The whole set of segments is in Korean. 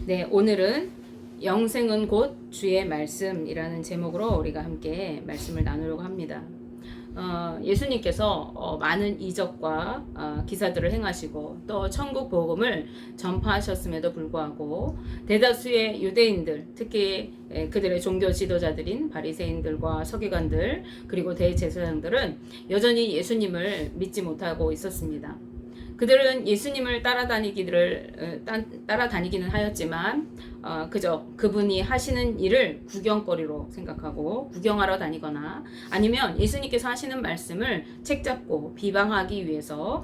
네, 오늘은 영생은 곧 주의 말씀이라는 제목으로 우리가 함께 말씀을 나누려고 합니다. 예수님께서 많은 이적과 기사들을 행하시고 또 천국 복음을 전파하셨음에도 불구하고 대다수의 유대인들, 특히 그들의 종교 지도자들인 바리새인들과 서기관들 그리고 대제사장들은 여전히 예수님을 믿지 못하고 있었습니다. 그들은 예수님을 따라다니기는 하였지만 그저 그분이 하시는 일을 구경거리로 생각하고 구경하러 다니거나 아니면 예수님께서 하시는 말씀을 책잡고 비방하기 위해서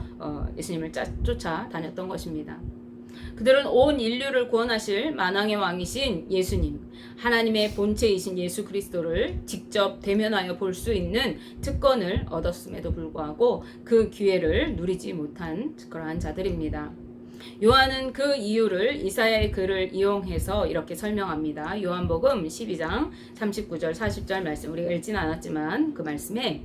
예수님을 쫓아다녔던 것입니다. 그들은 온 인류를 구원하실 만왕의 왕이신 예수님, 하나님의 본체이신 예수 그리스도를 직접 대면하여 볼 수 있는 특권을 얻었음에도 불구하고 그 기회를 누리지 못한 그러한 자들입니다. 요한은 그 이유를 이사야의 글을 이용해서 이렇게 설명합니다. 요한복음 12장 39절 40절 말씀, 우리가 읽지는 않았지만 그 말씀에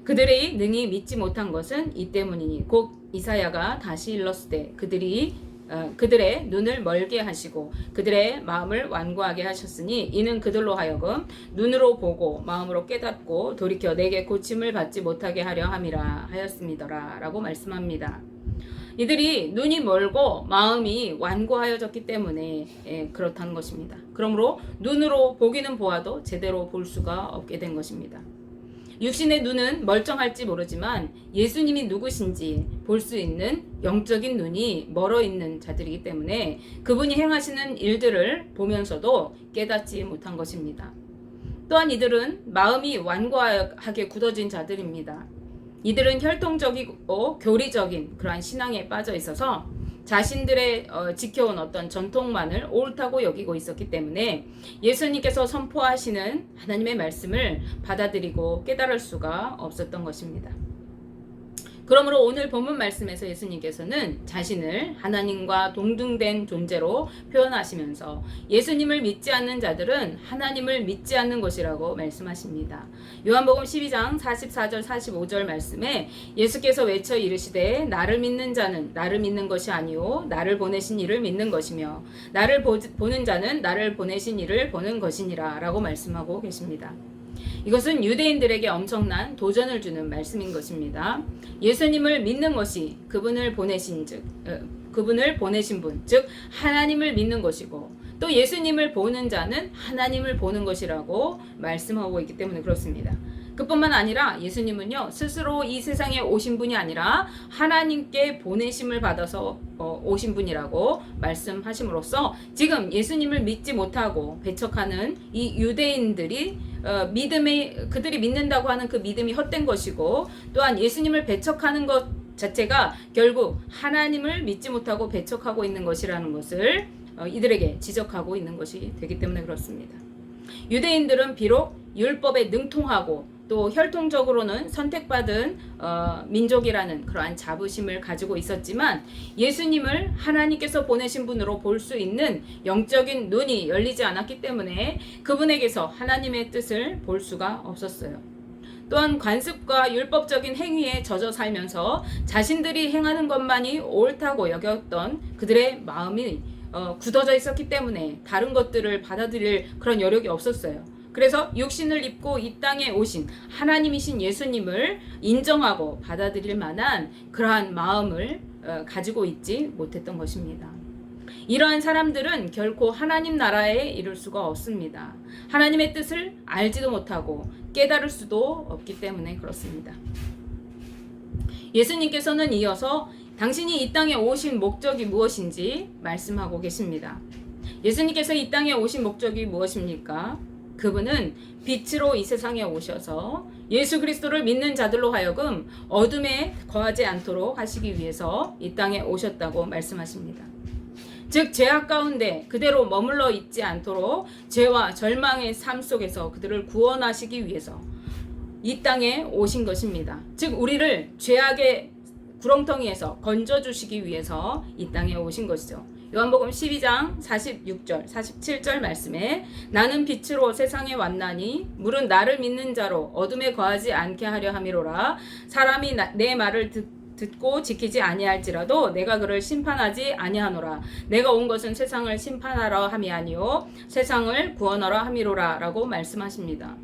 그들이 능히 믿지 못한 것은 이 때문이니 곧 이사야가 다시 일렀을 때 그들의 눈을 멀게 하시고 그들의 마음을 완고하게 하셨으니 이는 그들로 하여금 눈으로 보고 마음으로 깨닫고 돌이켜 내게 고침을 받지 못하게 하려 함이라 하였음이더라 라고 말씀합니다. 이들이 눈이 멀고 마음이 완고하여졌기 때문에 그렇다는 것입니다. 그러므로 눈으로 보기는 보아도 제대로 볼 수가 없게 된 것입니다. 육신의 눈은 멀쩡할지 모르지만 예수님이 누구신지 볼 수 있는 영적인 눈이 멀어 있는 자들이기 때문에 그분이 행하시는 일들을 보면서도 깨닫지 못한 것입니다. 또한 이들은 마음이 완고하게 굳어진 자들입니다. 이들은 혈통적이고 교리적인 그러한 신앙에 빠져 있어서 자신들의 지켜온 어떤 전통만을 옳다고 여기고 있었기 때문에 예수님께서 선포하시는 하나님의 말씀을 받아들이고 깨달을 수가 없었던 것입니다. 그러므로 오늘 본문 말씀에서 예수님께서는 자신을 하나님과 동등된 존재로 표현하시면서 예수님을 믿지 않는 자들은 하나님을 믿지 않는 것이라고 말씀하십니다. 요한복음 12장 44절 45절 말씀에 예수께서 외쳐 이르시되 나를 믿는 자는 나를 믿는 것이 아니요 나를 보내신 이를 믿는 것이며 나를 보는 자는 나를 보내신 이를 보는 것이니라 라고 말씀하고 계십니다. 이것은 유대인들에게 엄청난 도전을 주는 말씀인 것입니다. 예수님을 믿는 것이 그분을 보내신 분, 즉 하나님을 믿는 것이고 또 예수님을 보는 자는 하나님을 보는 것이라고 말씀하고 있기 때문에 그렇습니다. 그뿐만 아니라 예수님은요 스스로 이 세상에 오신 분이 아니라 하나님께 보내심을 받아서 오신 분이라고 말씀하심으로써 지금 예수님을 믿지 못하고 배척하는 이 유대인들이 그들이 믿는다고 하는 그 믿음이 헛된 것이고 또한 예수님을 배척하는 것 자체가 결국 하나님을 믿지 못하고 배척하고 있는 것이라는 것을 이들에게 지적하고 있는 것이 되기 때문에 그렇습니다. 유대인들은 비록 율법에 능통하고 또 혈통적으로는 선택받은 민족이라는 그러한 자부심을 가지고 있었지만 예수님을 하나님께서 보내신 분으로 볼 수 있는 영적인 눈이 열리지 않았기 때문에 그분에게서 하나님의 뜻을 볼 수가 없었어요. 또한 관습과 율법적인 행위에 젖어 살면서 자신들이 행하는 것만이 옳다고 여겼던 그들의 마음이 굳어져 있었기 때문에 다른 것들을 받아들일 그런 여력이 없었어요. 그래서 육신을 입고 이 땅에 오신 하나님이신 예수님을 인정하고 받아들일 만한 그러한 마음을 가지고 있지 못했던 것입니다. 이러한 사람들은 결코 하나님 나라에 이룰 수가 없습니다. 하나님의 뜻을 알지도 못하고 깨달을 수도 없기 때문에 그렇습니다. 예수님께서는 이어서 당신이 이 땅에 오신 목적이 무엇인지 말씀하고 계십니다. 예수님께서 이 땅에 오신 목적이 무엇입니까? 그분은 빛으로 이 세상에 오셔서 예수 그리스도를 믿는 자들로 하여금 어둠에 거하지 않도록 하시기 위해서 이 땅에 오셨다고 말씀하십니다. 즉 죄악 가운데 그대로 머물러 있지 않도록 죄와 절망의 삶 속에서 그들을 구원하시기 위해서 이 땅에 오신 것입니다. 즉 우리를 죄악의 구렁텅이에서 건져주시기 위해서 이 땅에 오신 것이죠. 요한복음 12장 46절 47절 말씀에 나는 빛으로 세상에 왔나니 물은 나를 믿는 자로 어둠에 거하지 않게 하려 함이로라. 사람이 내 말을 듣고 지키지 아니할지라도 내가 그를 심판하지 아니하노라. 내가 온 것은 세상을 심판하러 함이 아니요 세상을 구원하러 함이로라 라고 말씀하십니다.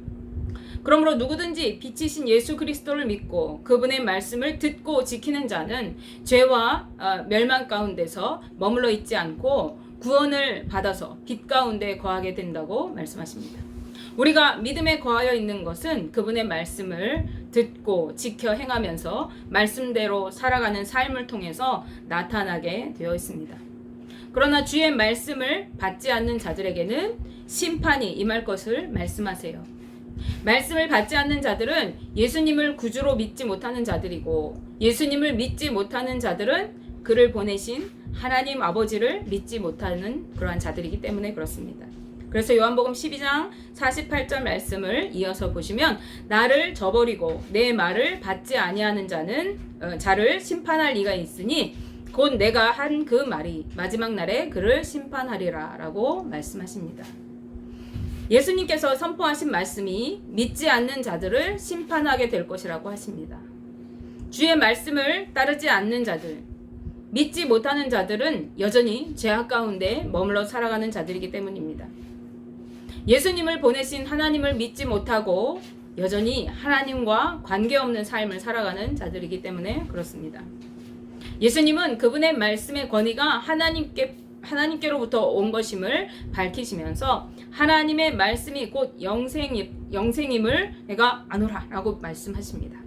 그러므로 누구든지 빛이신 예수 그리스도를 믿고 그분의 말씀을 듣고 지키는 자는 죄와 멸망 가운데서 머물러 있지 않고 구원을 받아서 빛 가운데 거하게 된다고 말씀하십니다. 우리가 믿음에 거하여 있는 것은 그분의 말씀을 듣고 지켜 행하면서 말씀대로 살아가는 삶을 통해서 나타나게 되어 있습니다. 그러나 주의 말씀을 받지 않는 자들에게는 심판이 임할 것을 말씀하세요. 말씀을 받지 않는 자들은 예수님을 구주로 믿지 못하는 자들이고, 예수님을 믿지 못하는 자들은 그를 보내신 하나님 아버지를 믿지 못하는 그러한 자들이기 때문에 그렇습니다. 그래서 요한복음 12장 48절 말씀을 이어서 보시면, 나를 저버리고 내 말을 받지 아니하는 자를 심판할 리가 있으니 곧 내가 한 그 말이 마지막 날에 그를 심판하리라 라고 말씀하십니다. 예수님께서 선포하신 말씀이 믿지 않는 자들을 심판하게 될 것이라고 하십니다. 주의 말씀을 따르지 않는 자들, 믿지 못하는 자들은 여전히 죄악 가운데 머물러 살아가는 자들이기 때문입니다. 예수님을 보내신 하나님을 믿지 못하고 여전히 하나님과 관계없는 삶을 살아가는 자들이기 때문에 그렇습니다. 예수님은 그분의 말씀의 권위가 하나님께로부터 온 것임을 밝히시면서 하나님의 말씀이 곧 영생임을 내가 아노라 라고 말씀하십니다.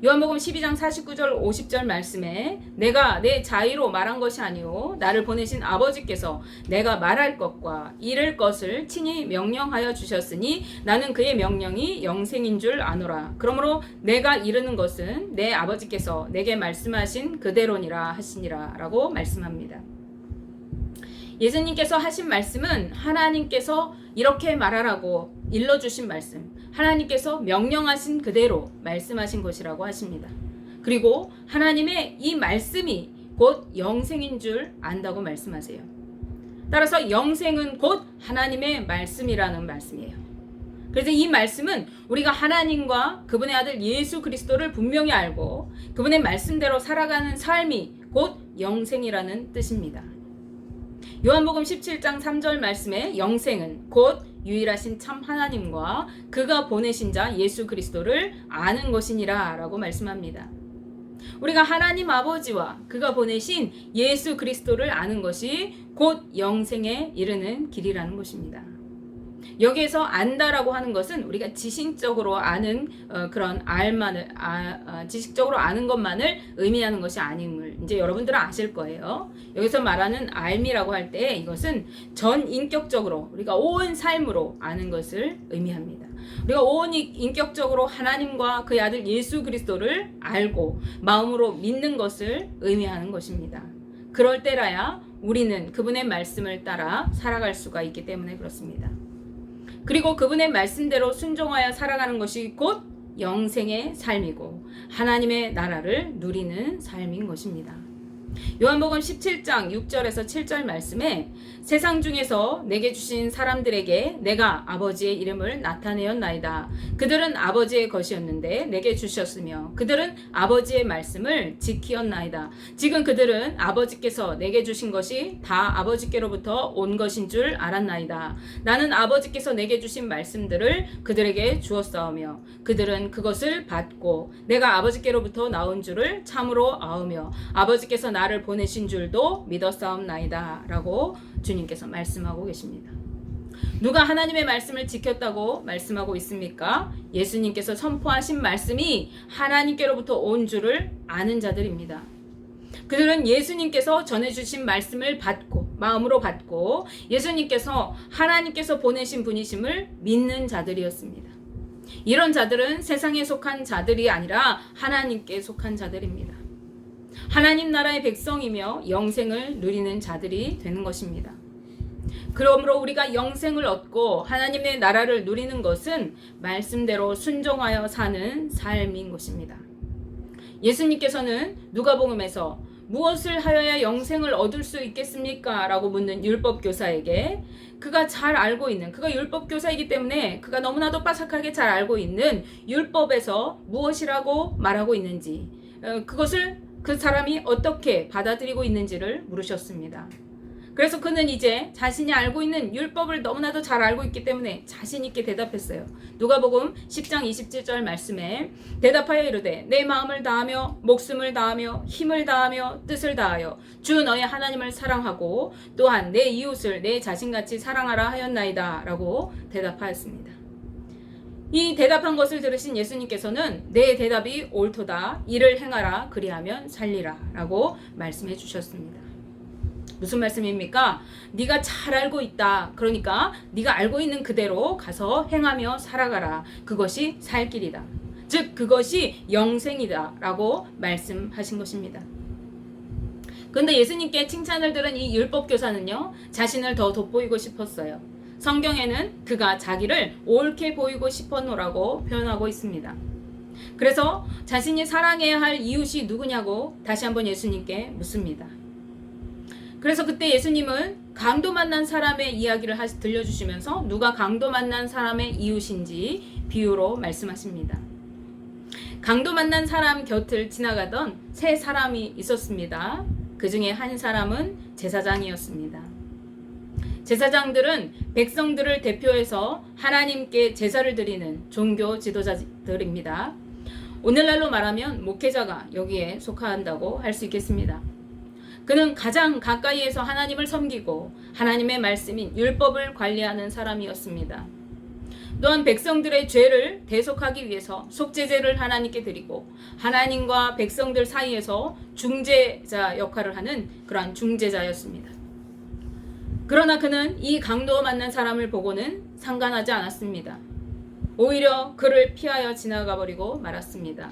요한복음 12장 49절 50절 말씀에 내가 내 자의로 말한 것이 아니오 나를 보내신 아버지께서 내가 말할 것과 이를 것을 친히 명령하여 주셨으니 나는 그의 명령이 영생인 줄 아노라. 그러므로 내가 이르는 것은 내 아버지께서 내게 말씀하신 그대로니라 하시니라 라고 말씀합니다. 예수님께서 하신 말씀은 하나님께서 이렇게 말하라고 일러주신 말씀, 하나님께서 명령하신 그대로 말씀하신 것이라고 하십니다. 그리고 하나님의 이 말씀이 곧 영생인 줄 안다고 말씀하세요. 따라서 영생은 곧 하나님의 말씀이라는 말씀이에요. 그래서 이 말씀은 우리가 하나님과 그분의 아들 예수 그리스도를 분명히 알고 그분의 말씀대로 살아가는 삶이 곧 영생이라는 뜻입니다. 요한복음 17장 3절 말씀에 영생은 곧 유일하신 참 하나님과 그가 보내신 자 예수 그리스도를 아는 것이니라 라고 말씀합니다. 우리가 하나님 아버지와 그가 보내신 예수 그리스도를 아는 것이 곧 영생에 이르는 길이라는 것입니다. 여기에서 안다라고 하는 것은 우리가 지식적으로 아는 지식적으로 아는 것만을 의미하는 것이 아님을 이제 여러분들은 아실 거예요. 여기서 말하는 알미라고 할 때 이것은 전 인격적으로 우리가 온 삶으로 아는 것을 의미합니다. 우리가 온 인격적으로 하나님과 그의 아들 예수 그리스도를 알고 마음으로 믿는 것을 의미하는 것입니다. 그럴 때라야 우리는 그분의 말씀을 따라 살아갈 수가 있기 때문에 그렇습니다. 그리고 그분의 말씀대로 순종하여 살아가는 것이 곧 영생의 삶이고 하나님의 나라를 누리는 삶인 것입니다. 요한복음 17장 6절에서 7절 말씀에 세상 중에서 내게 주신 사람들에게 내가 아버지의 이름을 나타내었나이다. 그들은 아버지의 것이었는데 내게 주셨으며 그들은 아버지의 말씀을 지키었나이다. 지금 그들은 아버지께서 내게 주신 것이 다 아버지께로부터 온 것인 줄 알았나이다. 나는 아버지께서 내게 주신 말씀들을 그들에게 주었사오며 그들은 그것을 받고 내가 아버지께로부터 나온 줄을 참으로 아오며 아버지께서 나를 보내신 줄도 믿었사옵나이다 라고 주님께서 말씀하고 계십니다. 누가 하나님의 말씀을 지켰다고 말씀하고 있습니까? 예수님께서 선포하신 말씀이 하나님께로부터 온 줄을 아는 자들입니다. 그들은 예수님께서 전해주신 말씀을 받고 마음으로 받고 예수님께서 하나님께서 보내신 분이심을 믿는 자들이었습니다. 이런 자들은 세상에 속한 자들이 아니라 하나님께 속한 자들입니다. 하나님 나라의 백성이며 영생을 누리는 자들이 되는 것입니다. 그러므로 우리가 영생을 얻고 하나님의 나라를 누리는 것은 말씀대로 순종하여 사는 삶인 것입니다. 예수님께서는 누가복음에서 무엇을 하여야 영생을 얻을 수 있겠습니까? 라고 묻는 율법교사에게 그가 잘 알고 있는, 그가 율법교사이기 때문에 그가 너무나도 빠삭하게 잘 알고 있는 율법에서 무엇이라고 말하고 있는지 그것을 그 사람이 어떻게 받아들이고 있는지를 물으셨습니다. 그래서 그는 이제 자신이 알고 있는 율법을 너무나도 잘 알고 있기 때문에 자신 있게 대답했어요. 누가복음 10장 27절 말씀에 대답하여 이르되 내 마음을 다하며 목숨을 다하며 힘을 다하며 뜻을 다하여 주 너의 하나님을 사랑하고 또한 내 이웃을 내 자신같이 사랑하라 하였나이다 라고 대답하였습니다. 이 대답한 것을 들으신 예수님께서는 내 대답이 옳도다, 이를 행하라, 그리하면 살리라 라고 말씀해 주셨습니다. 무슨 말씀입니까? 네가 잘 알고 있다. 그러니까 네가 알고 있는 그대로 가서 행하며 살아가라. 그것이 살 길이다. 즉 그것이 영생이다 라고 말씀하신 것입니다. 그런데 예수님께 칭찬을 들은 이 율법교사는요, 자신을 더 돋보이고 싶었어요. 성경에는 그가 자기를 옳게 보이고 싶었노라고 표현하고 있습니다. 그래서 자신이 사랑해야 할 이웃이 누구냐고 다시 한번 예수님께 묻습니다. 그래서 그때 예수님은 강도 만난 사람의 이야기를 들려주시면서 누가 강도 만난 사람의 이웃인지 비유로 말씀하십니다. 강도 만난 사람 곁을 지나가던 세 사람이 있었습니다. 그 중에 한 사람은 제사장이었습니다. 제사장들은 백성들을 대표해서 하나님께 제사를 드리는 종교 지도자들입니다. 오늘날로 말하면 목회자가 여기에 속한다고 할 수 있겠습니다. 그는 가장 가까이에서 하나님을 섬기고 하나님의 말씀인 율법을 관리하는 사람이었습니다. 또한 백성들의 죄를 대속하기 위해서 속죄제를 하나님께 드리고 하나님과 백성들 사이에서 중재자 역할을 하는 그러한 중재자였습니다. 그러나 그는 이 강도 만난 사람을 보고는 상관하지 않았습니다. 오히려 그를 피하여 지나가 버리고 말았습니다.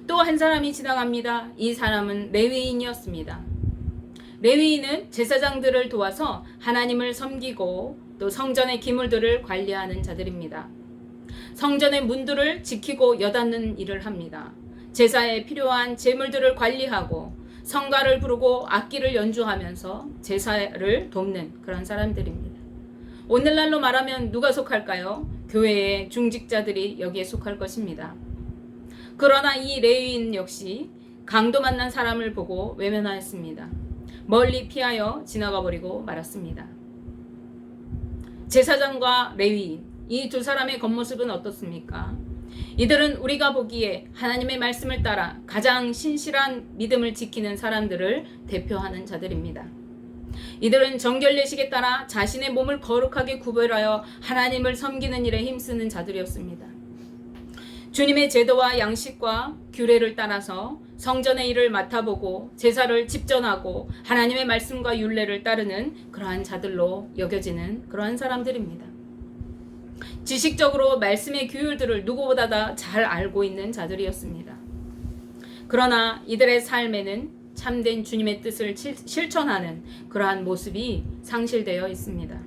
또 한 사람이 지나갑니다. 이 사람은 레위인이었습니다. 레위인은 제사장들을 도와서 하나님을 섬기고 또 성전의 기물들을 관리하는 자들입니다. 성전의 문들을 지키고 여닫는 일을 합니다. 제사에 필요한 제물들을 관리하고 성가를 부르고 악기를 연주하면서 제사를 돕는 그런 사람들입니다. 오늘날로 말하면 누가 속할까요? 교회의 중직자들이 여기에 속할 것입니다. 그러나 이 레위인 역시 강도 만난 사람을 보고 외면하였습니다. 멀리 피하여 지나가 버리고 말았습니다. 제사장과 레위인, 이 두 사람의 겉모습은 어떻습니까? 이들은 우리가 보기에 하나님의 말씀을 따라 가장 신실한 믿음을 지키는 사람들을 대표하는 자들입니다. 이들은 정결례식에 따라 자신의 몸을 거룩하게 구별하여 하나님을 섬기는 일에 힘쓰는 자들이었습니다. 주님의 제도와 양식과 규례를 따라서 성전의 일을 맡아보고 제사를 집전하고 하나님의 말씀과 율례를 따르는 그러한 자들로 여겨지는 그러한 사람들입니다. 지식적으로 말씀의 규율들을 누구보다 다 잘 알고 있는 자들이었습니다. 그러나 이들의 삶에는 참된 주님의 뜻을 실천하는 그러한 모습이 상실되어 있습니다.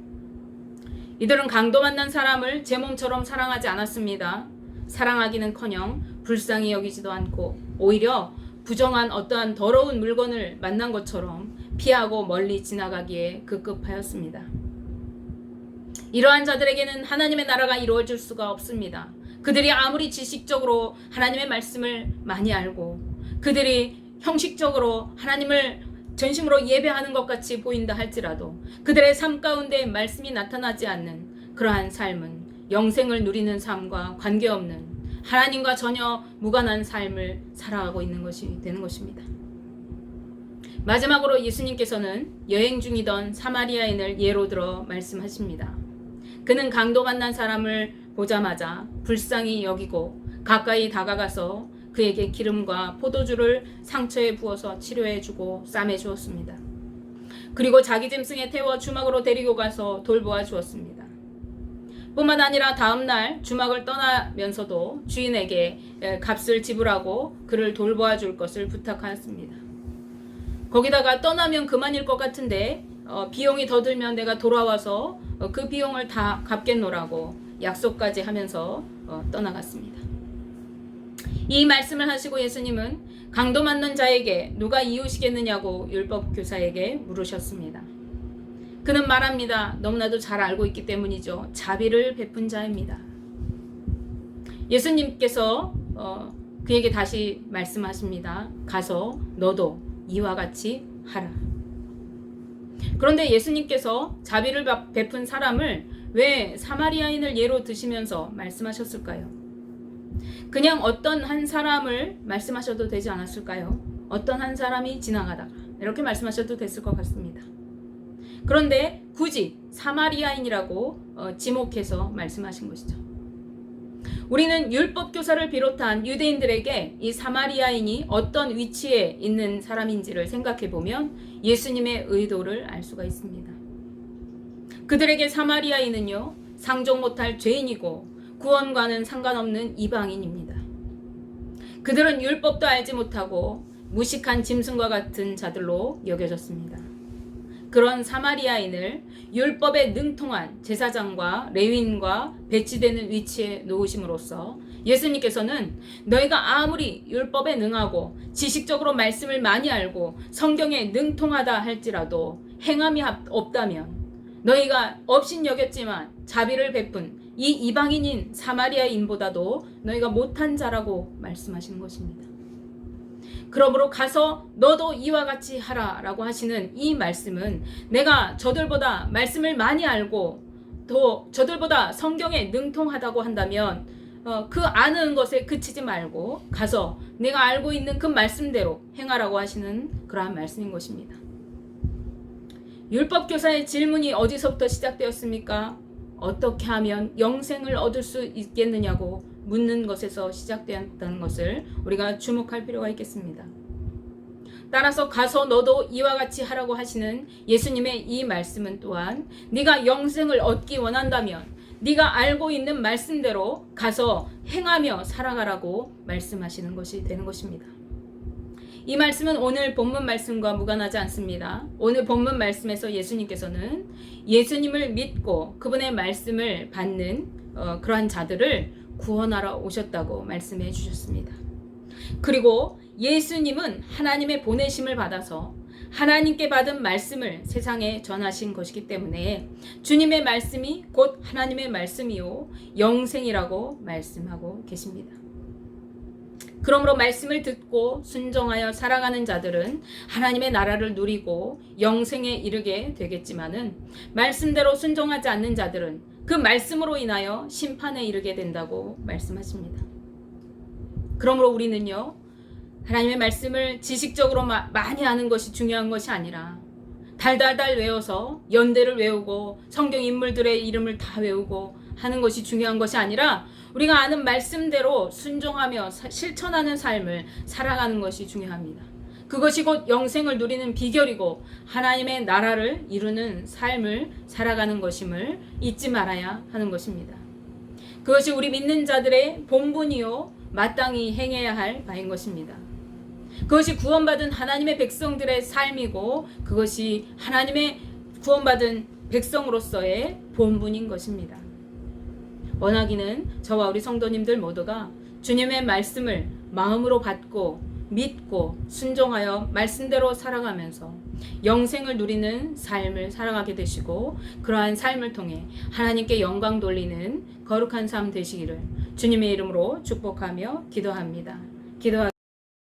이들은 강도 만난 사람을 제 몸처럼 사랑하지 않았습니다. 사랑하기는커녕 불쌍히 여기지도 않고 오히려 부정한 어떠한 더러운 물건을 만난 것처럼 피하고 멀리 지나가기에 급급하였습니다. 이러한 자들에게는 하나님의 나라가 이루어질 수가 없습니다. 그들이 아무리 지식적으로 하나님의 말씀을 많이 알고 그들이 형식적으로 하나님을 전심으로 예배하는 것 같이 보인다 할지라도 그들의 삶 가운데 말씀이 나타나지 않는 그러한 삶은 영생을 누리는 삶과 관계없는 하나님과 전혀 무관한 삶을 살아가고 있는 것이 되는 것입니다. 마지막으로 예수님께서는 여행 중이던 사마리아인을 예로 들어 말씀하십니다. 그는 강도 만난 사람을 보자마자 불쌍히 여기고 가까이 다가가서 그에게 기름과 포도주를 상처에 부어서 치료해주고 싸매주었습니다. 그리고 자기 짐승에 태워 주막으로 데리고 가서 돌보아 주었습니다. 뿐만 아니라 다음날 주막을 떠나면서도 주인에게 값을 지불하고 그를 돌보아 줄 것을 부탁하였습니다. 거기다가 떠나면 그만일 것 같은데 비용이 더 들면 내가 돌아와서 그 비용을 다 갚겠노라고 약속까지 하면서 떠나갔습니다. 이 말씀을 하시고 예수님은 강도 맞는 자에게 누가 이웃이겠느냐고 율법교사에게 물으셨습니다. 그는 말합니다. 너무나도 잘 알고 있기 때문이죠. 자비를 베푼 자입니다. 예수님께서 그에게 다시 말씀하십니다. 가서 너도 이와 같이 하라. 그런데 예수님께서 자비를 베푼 사람을 왜 사마리아인을 예로 드시면서 말씀하셨을까요? 그냥 어떤 한 사람을 말씀하셔도 되지 않았을까요? 어떤 한 사람이 지나가다가 이렇게 말씀하셔도 됐을 것 같습니다. 그런데 굳이 사마리아인이라고 지목해서 말씀하신 것이죠. 우리는 율법 교사를 비롯한 유대인들에게 이 사마리아인이 어떤 위치에 있는 사람인지를 생각해 보면 예수님의 의도를 알 수가 있습니다. 그들에게 사마리아인은요, 상종 못할 죄인이고 구원과는 상관없는 이방인입니다. 그들은 율법도 알지 못하고 무식한 짐승과 같은 자들로 여겨졌습니다. 그런 사마리아인을 율법에 능통한 제사장과 레위인과 배치되는 위치에 놓으심으로써 예수님께서는 너희가 아무리 율법에 능하고 지식적으로 말씀을 많이 알고 성경에 능통하다 할지라도 행함이 없다면 너희가 업신여겼지만 자비를 베푼 이 이방인인 사마리아인보다도 너희가 못한 자라고 말씀하시는 것입니다. 그러므로 가서 너도 이와 같이 하라 라고 하시는 이 말씀은 내가 저들보다 말씀을 많이 알고 또 저들보다 성경에 능통하다고 한다면 그 아는 것에 그치지 말고 가서 내가 알고 있는 그 말씀대로 행하라고 하시는 그러한 말씀인 것입니다. 율법교사의 질문이 어디서부터 시작되었습니까? 어떻게 하면 영생을 얻을 수 있겠느냐고 묻는 것에서 시작되었다는 것을 우리가 주목할 필요가 있겠습니다. 따라서 가서 너도 이와 같이 하라고 하시는 예수님의 이 말씀은 또한 네가 영생을 얻기 원한다면 네가 알고 있는 말씀대로 가서 행하며 살아가라고 말씀하시는 것이 되는 것입니다. 이 말씀은 오늘 본문 말씀과 무관하지 않습니다. 오늘 본문 말씀에서 예수님께서는 예수님을 믿고 그분의 말씀을 받는 그러한 자들을 구원하러 오셨다고 말씀해 주셨습니다. 그리고 예수님은 하나님의 보내심을 받아서 하나님께 받은 말씀을 세상에 전하신 것이기 때문에 주님의 말씀이 곧 하나님의 말씀이요 영생이라고 말씀하고 계십니다. 그러므로 말씀을 듣고 순종하여 살아가는 자들은 하나님의 나라를 누리고 영생에 이르게 되겠지만은 말씀대로 순종하지 않는 자들은 그 말씀으로 인하여 심판에 이르게 된다고 말씀하십니다. 그러므로 우리는요, 하나님의 말씀을 지식적으로 많이 아는 것이 중요한 것이 아니라 달달달 외워서 연대를 외우고 성경 인물들의 이름을 다 외우고 하는 것이 중요한 것이 아니라 우리가 아는 말씀대로 순종하며 실천하는 삶을 살아가는 것이 중요합니다. 그것이 곧 영생을 누리는 비결이고 하나님의 나라를 이루는 삶을 살아가는 것임을 잊지 말아야 하는 것입니다. 그것이 우리 믿는 자들의 본분이요 마땅히 행해야 할 바인 것입니다. 그것이 구원받은 하나님의 백성들의 삶이고 그것이 하나님의 구원받은 백성으로서의 본분인 것입니다. 원하기는 저와 우리 성도님들 모두가 주님의 말씀을 마음으로 받고 믿고 순종하여 말씀대로 살아가면서 영생을 누리는 삶을 살아가게 되시고 그러한 삶을 통해 하나님께 영광 돌리는 거룩한 삶 되시기를 주님의 이름으로 축복하며 기도합니다.